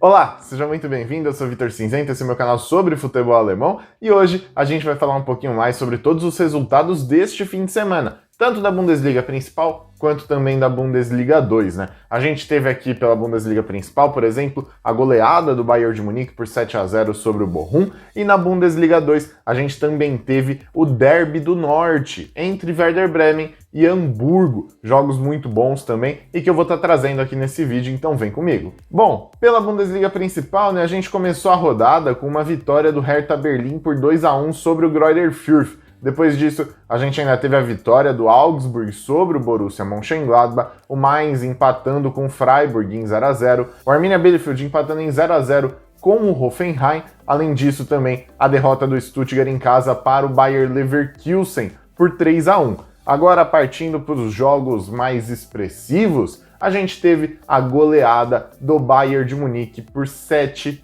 Olá, seja muito bem-vindo, eu sou Vitor Cinzento, esse é o meu canal sobre futebol alemão e hoje a gente vai falar um pouquinho mais sobre todos os resultados deste fim de semana, tanto da Bundesliga principal quanto também da Bundesliga 2, né? A gente teve aqui pela Bundesliga principal, por exemplo, a goleada do Bayern de Munique por 7-0 sobre o Bochum, e na Bundesliga 2 a gente também teve o Derby do Norte entre Werder Bremen e Hamburgo, jogos muito bons também e que eu vou estar trazendo aqui nesse vídeo, então vem comigo. Bom, pela Bundesliga principal, né, a gente começou a rodada com uma vitória do Hertha Berlim por 2-1 sobre o Greuther Fürth. Depois disso, a gente ainda teve a vitória do Augsburg sobre o Borussia Mönchengladbach, o Mainz empatando com o Freiburg em 0-0, o Arminia Bielefeld empatando em 0-0 com o Hoffenheim, além disso também a derrota do Stuttgart em casa para o Bayer Leverkusen por 3-1. Agora, partindo para os jogos mais expressivos, a gente teve a goleada do Bayern de Munique por 7-0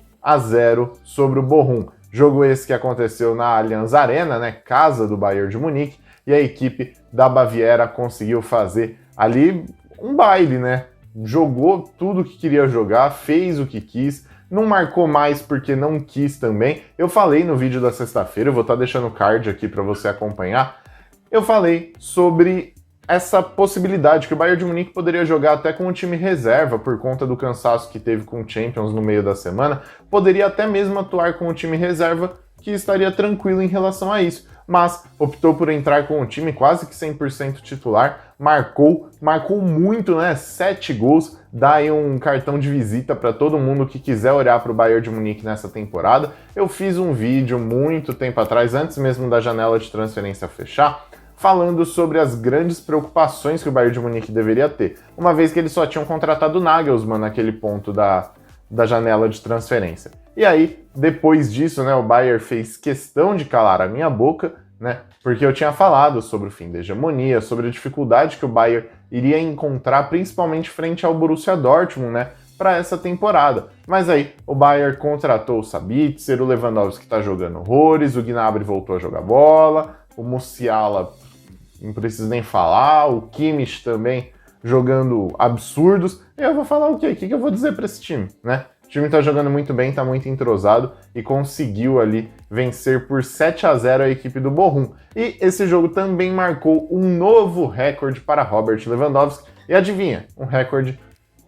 sobre o Bochum. Jogo esse que aconteceu na Allianz Arena, né, casa do Bayern de Munique, e a equipe da Baviera conseguiu fazer ali um baile, né? Jogou tudo que queria jogar, fez o que quis, não marcou mais porque não quis também. Eu falei no vídeo da sexta-feira, eu vou estar deixando o card aqui para você acompanhar. Eu falei sobre essa possibilidade que o Bayern de Munique poderia jogar até com o time reserva por conta do cansaço que teve com o Champions no meio da semana, poderia até mesmo atuar com o time reserva que estaria tranquilo em relação a isso, mas optou por entrar com o time quase que 100% titular, marcou muito, né, 7 gols, dá aí um cartão de visita para todo mundo que quiser olhar para o Bayern de Munique nessa temporada. Eu fiz um vídeo muito tempo atrás, antes mesmo da janela de transferência fechar, falando sobre as grandes preocupações que o Bayern de Munique deveria ter, uma vez que eles só tinham contratado o Nagelsmann naquele ponto da janela de transferência. E aí, depois disso, né, o Bayern fez questão de calar a minha boca, né, porque eu tinha falado sobre o fim da hegemonia, sobre a dificuldade que o Bayern iria encontrar, principalmente frente ao Borussia Dortmund, né, para essa temporada. Mas aí, o Bayern contratou o Sabitzer, o Lewandowski está jogando horrores, o Gnabry voltou a jogar bola, o Musiala não preciso nem falar, o Kimmich também jogando absurdos. E eu vou falar o quê? O que eu vou dizer para esse time, né? O time tá jogando muito bem, tá muito entrosado e conseguiu ali vencer por 7-0 a equipe do Bochum. E esse jogo também marcou um novo recorde para Robert Lewandowski. E adivinha, um recorde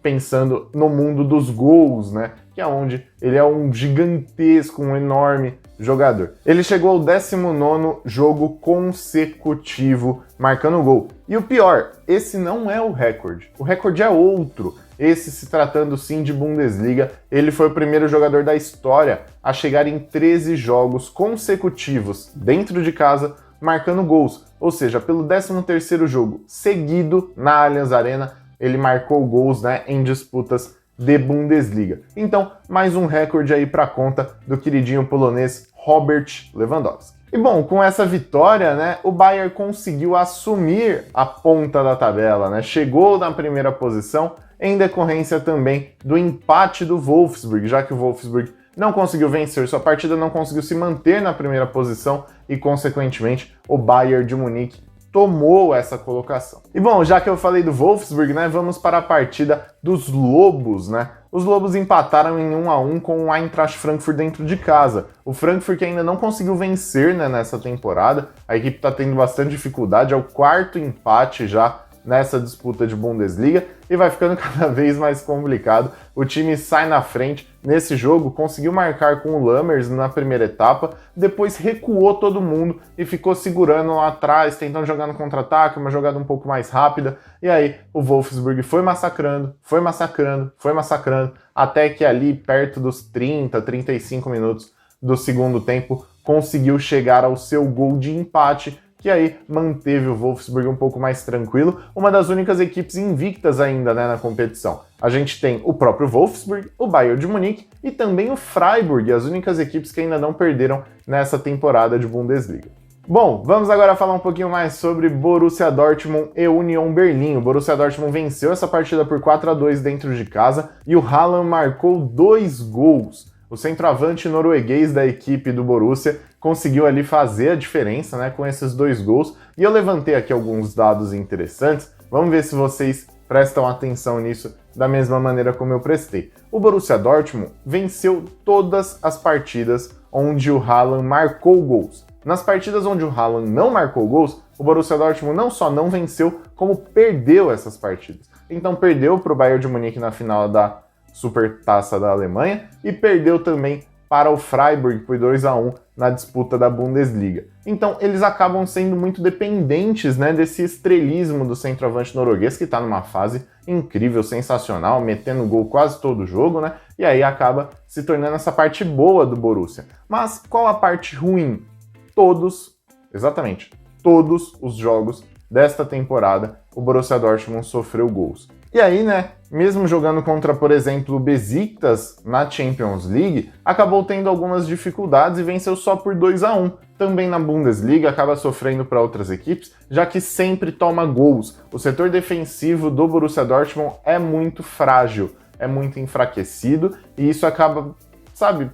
pensando no mundo dos gols, né? Que é onde ele é um gigantesco, um enorme jogador. Ele chegou ao 19º jogo consecutivo marcando gol. E o pior, esse não é o recorde é outro. Esse, se tratando sim de Bundesliga, ele foi o primeiro jogador da história a chegar em 13 jogos consecutivos dentro de casa marcando gols. Ou seja, pelo 13º jogo seguido na Allianz Arena, ele marcou gols, né, em disputas de Bundesliga. Então, mais um recorde aí para conta do queridinho polonês Robert Lewandowski. E bom, com essa vitória, né, o Bayern conseguiu assumir a ponta da tabela, né? Chegou na primeira posição em decorrência também do empate do Wolfsburg, já que o Wolfsburg não conseguiu vencer sua partida, não conseguiu se manter na primeira posição e, consequentemente, o Bayern de Munique tomou essa colocação. E bom, já que eu falei do Wolfsburg, né, vamos para a partida dos Lobos, né? Os Lobos empataram em 1-1 com o Eintracht Frankfurt dentro de casa. O Frankfurt que ainda não conseguiu vencer, né, nessa temporada, a equipe está tendo bastante dificuldade, é o 4º empate já nessa disputa de Bundesliga e vai ficando cada vez mais complicado. O time sai na frente nesse jogo, conseguiu marcar com o Lammers na primeira etapa, depois recuou todo mundo e ficou segurando lá atrás, tentando jogar no contra-ataque, uma jogada um pouco mais rápida, e aí o Wolfsburg foi massacrando, até que ali perto dos 30, 35 minutos do segundo tempo conseguiu chegar ao seu gol de empate, que aí manteve o Wolfsburg um pouco mais tranquilo, uma das únicas equipes invictas ainda, né, na competição. A gente tem o próprio Wolfsburg, o Bayern de Munique e também o Freiburg, as únicas equipes que ainda não perderam nessa temporada de Bundesliga. Bom, vamos agora falar um pouquinho mais sobre Borussia Dortmund e Union Berlim. O Borussia Dortmund venceu essa partida por 4-2 dentro de casa e o Haaland marcou 2 gols. O centroavante norueguês da equipe do Borussia conseguiu ali fazer a diferença, né, com esses 2 gols. E eu levantei aqui alguns dados interessantes. Vamos ver se vocês prestam atenção nisso da mesma maneira como eu prestei. o Borussia Dortmund venceu todas as partidas onde o Haaland marcou gols. Nas partidas onde o Haaland não marcou gols, o Borussia Dortmund não só não venceu, como perdeu essas partidas. Então perdeu para o Bayern de Munique na final da Supertaça da Alemanha e perdeu também para o Freiburg por 2-1 na disputa da Bundesliga. Então eles acabam sendo muito dependentes, né, desse estrelismo do centroavante norueguês, que está numa fase incrível, sensacional, metendo gol quase todo jogo, né? E aí acaba se tornando essa parte boa do Borussia. Mas qual a parte ruim? Exatamente todos os jogos desta temporada, o Borussia Dortmund sofreu gols. E aí, né, mesmo jogando contra, por exemplo, o Besiktas na Champions League, acabou tendo algumas dificuldades e venceu só por 2-1. Também na Bundesliga acaba sofrendo para outras equipes, já que sempre toma gols. O setor defensivo do Borussia Dortmund é muito frágil, é muito enfraquecido, e isso acaba,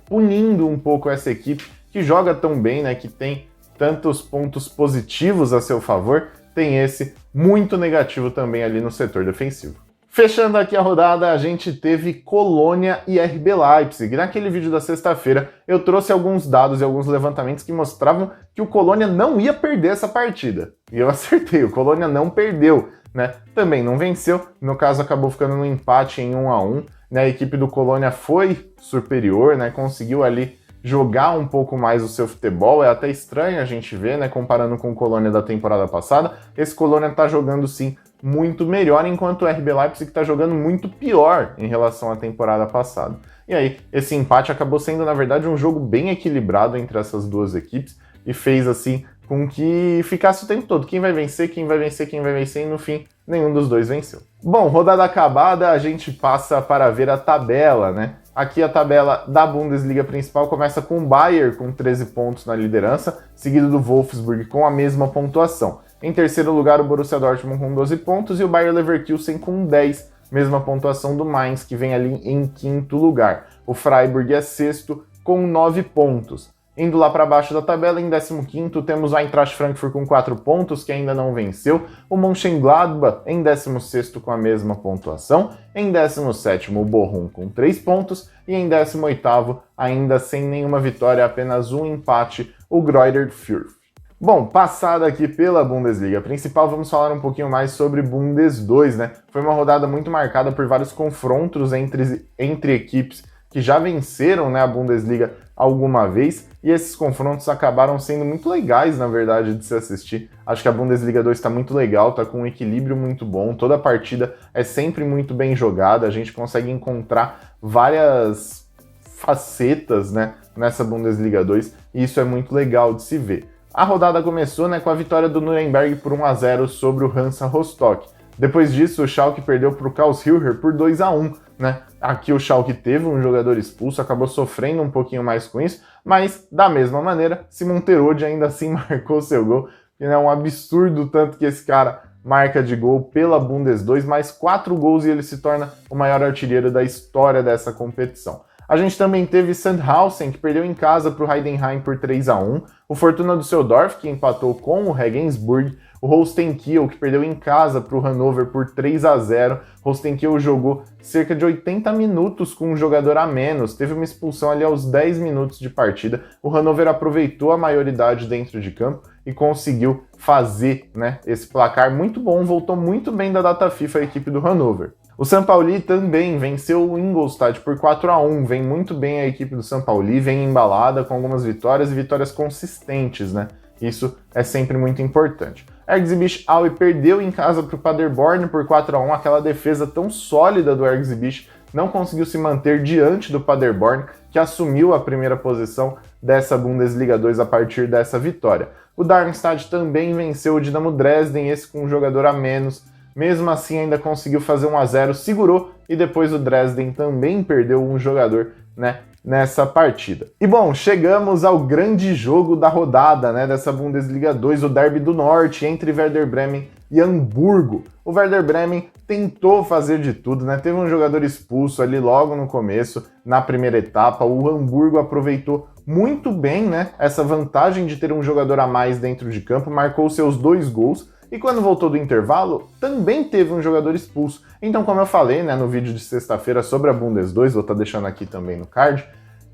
punindo um pouco essa equipe que joga tão bem, né, que tem tantos pontos positivos a seu favor, tem esse muito negativo também ali no setor defensivo. Fechando aqui a rodada, a gente teve Colônia e RB Leipzig. Naquele vídeo da sexta-feira, eu trouxe alguns dados e alguns levantamentos que mostravam que o Colônia não ia perder essa partida. E eu acertei, o Colônia não perdeu, né? Também não venceu, no caso acabou ficando no empate em 1-1, né? A equipe do Colônia foi superior, né? Conseguiu ali jogar um pouco mais o seu futebol. É até estranho a gente ver, né, comparando com o Colônia da temporada passada, esse Colônia tá jogando sim muito melhor, enquanto o RB Leipzig tá jogando muito pior em relação à temporada passada. E aí, esse empate acabou sendo, na verdade, um jogo bem equilibrado entre essas duas equipes e fez, assim, com que ficasse o tempo todo quem vai vencer, quem vai vencer, quem vai vencer, e no fim, nenhum dos dois venceu. Bom, rodada acabada, a gente passa para ver a tabela, né? Aqui a tabela da Bundesliga principal começa com o Bayern com 13 pontos na liderança, seguido do Wolfsburg com a mesma pontuação. Em terceiro lugar, o Borussia Dortmund com 12 pontos e o Bayer Leverkusen com 10, mesma pontuação do Mainz, que vem ali em quinto lugar. O Freiburg é sexto com 9 pontos. Indo lá para baixo da tabela, em 15º, temos o Eintracht Frankfurt com 4 pontos, que ainda não venceu. O Mönchengladbach em 16º com a mesma pontuação. Em 17º, o Bochum com 3 pontos. E em 18º, ainda sem nenhuma vitória, apenas um empate, o Greuther Fürth. Bom, passada aqui pela Bundesliga principal, vamos falar um pouquinho mais sobre Bundes 2, né? Foi uma rodada muito marcada por vários confrontos entre equipes que já venceram, né, a Bundesliga alguma vez, e esses confrontos acabaram sendo muito legais, na verdade, de se assistir. Acho que a Bundesliga 2 está muito legal, está com um equilíbrio muito bom, toda a partida é sempre muito bem jogada, a gente consegue encontrar várias facetas, né, nessa Bundesliga 2, e isso é muito legal de se ver. A rodada começou, né, com a vitória do Nuremberg por 1-0 sobre o Hansa Rostock. Depois disso, o Schalke perdeu para o Karlsruher por 2-1, né? Aqui o Schalke teve um jogador expulso, acabou sofrendo um pouquinho mais com isso, mas da mesma maneira, Simon Terodde ainda assim marcou seu gol, e é um absurdo tanto que esse cara marca de gol pela Bundes 2, mais 4 gols e ele se torna o maior artilheiro da história dessa competição. A gente também teve Sandhausen, que perdeu em casa para o Heidenheim por 3-1, o Fortuna Düsseldorf, que empatou com o Regensburg, o Holstein Kiel, que perdeu em casa para o Hannover por 3-0. Holstein Kiel jogou cerca de 80 minutos com um jogador a menos, teve uma expulsão ali aos 10 minutos de partida. O Hannover aproveitou a maioridade dentro de campo e conseguiu fazer, né, esse placar muito bom, voltou muito bem da data FIFA a equipe do Hannover. O São Paulo também venceu o Ingolstadt por 4-1, vem muito bem a equipe do São Paulo, vem embalada com algumas vitórias e vitórias consistentes, né? Isso é sempre muito importante. Erzgebet Aue perdeu em casa para o Paderborn por 4-1, aquela defesa tão sólida do Erzgebet não conseguiu se manter diante do Paderborn, que assumiu a primeira posição dessa Bundesliga 2 a partir dessa vitória. O Darmstadt também venceu o Dinamo Dresden, esse com um jogador a menos, mesmo assim ainda conseguiu fazer 1-0, segurou, e depois o Dresden também perdeu um jogador, né, nessa partida. E bom, chegamos ao grande jogo da rodada, né, dessa Bundesliga 2, o Derby do Norte entre Werder Bremen e Hamburgo. O Werder Bremen tentou fazer de tudo, né? Teve um jogador expulso ali logo no começo, na primeira etapa. O Hamburgo aproveitou muito bem, né, essa vantagem de ter um jogador a mais dentro de campo, marcou seus 2 gols e quando voltou do intervalo, também teve um jogador expulso. Então, como eu falei, né, no vídeo de sexta-feira sobre a Bundes 2, vou estar deixando aqui também no card,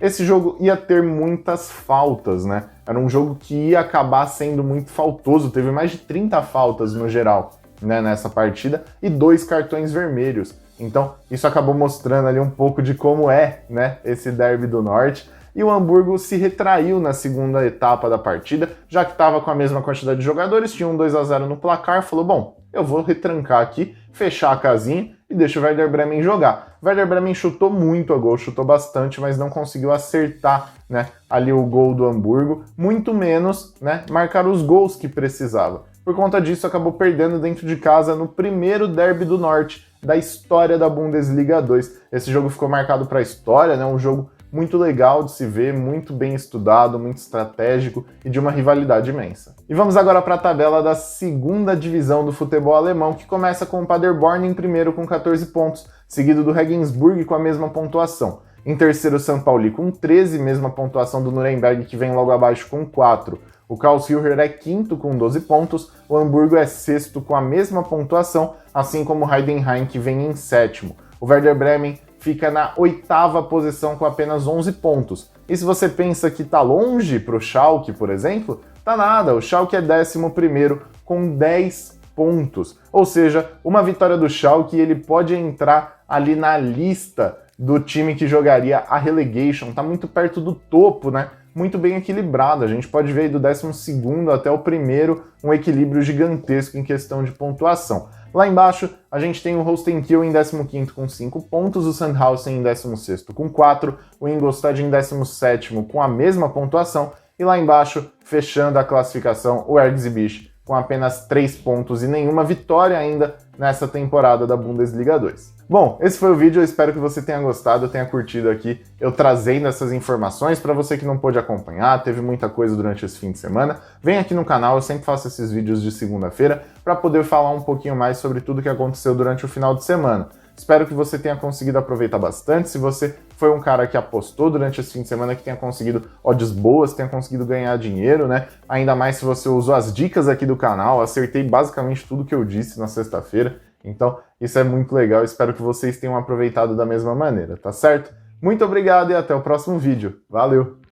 esse jogo ia ter muitas faltas, né? Era um jogo que ia acabar sendo muito faltoso, teve mais de 30 faltas no geral, né, nessa partida, e 2 cartões vermelhos. Então, isso acabou mostrando ali um pouco de como é, né, esse derby do Norte. E o Hamburgo se retraiu na segunda etapa da partida, já que estava com a mesma quantidade de jogadores, tinha um 2-0 no placar, falou, bom, eu vou retrancar aqui, fechar a casinha e deixa o Werder Bremen jogar. O Werder Bremen chutou muito a gol, chutou bastante, mas não conseguiu acertar, né, ali o gol do Hamburgo, muito menos, né, marcar os gols que precisava. Por conta disso, acabou perdendo dentro de casa no primeiro derby do Norte da história da Bundesliga 2. Esse jogo ficou marcado para a história, né, um jogo muito legal de se ver, muito bem estudado, muito estratégico e de uma rivalidade imensa. E vamos agora para a tabela da segunda divisão do futebol alemão, que começa com o Paderborn em primeiro com 14 pontos, seguido do Regensburg com a mesma pontuação. Em terceiro, o São Paulo com 13, mesma pontuação do Nuremberg, que vem logo abaixo com 4. O Karlsruher é quinto com 12 pontos, o Hamburgo é sexto com a mesma pontuação, assim como o Heidenheim, que vem em sétimo. O Werder Bremen fica na oitava posição com apenas 11 pontos. E se você pensa que tá longe pro Schalke, por exemplo, tá nada, o Schalke é 11º com 10 pontos. Ou seja, uma vitória do Schalke, ele pode entrar ali na lista do time que jogaria a relegation, tá muito perto do topo, né? Muito bem equilibrado, a gente pode ver aí do 12º até o primeiro um equilíbrio gigantesco em questão de pontuação. Lá embaixo, a gente tem o Holstein Kiel em 15º com 5 pontos, o Sandhausen em 16º com 4, o Ingolstadt em 17º com a mesma pontuação, e lá embaixo, fechando a classificação, o Erzgebirge com apenas 3 pontos e nenhuma vitória ainda nessa temporada da Bundesliga 2. Bom, esse foi o vídeo, eu espero que você tenha gostado, tenha curtido aqui eu trazendo essas informações para você que não pôde acompanhar, teve muita coisa durante esse fim de semana. Vem aqui no canal, eu sempre faço esses vídeos de segunda-feira para poder falar um pouquinho mais sobre tudo que aconteceu durante o final de semana. Espero que você tenha conseguido aproveitar bastante. Se você foi um cara que apostou durante esse fim de semana, que tenha conseguido odds boas, tenha conseguido ganhar dinheiro, né? Ainda mais se você usou as dicas aqui do canal, acertei basicamente tudo que eu disse na sexta-feira. Então, isso é muito legal. Espero que vocês tenham aproveitado da mesma maneira, tá certo? Muito obrigado e até o próximo vídeo. Valeu!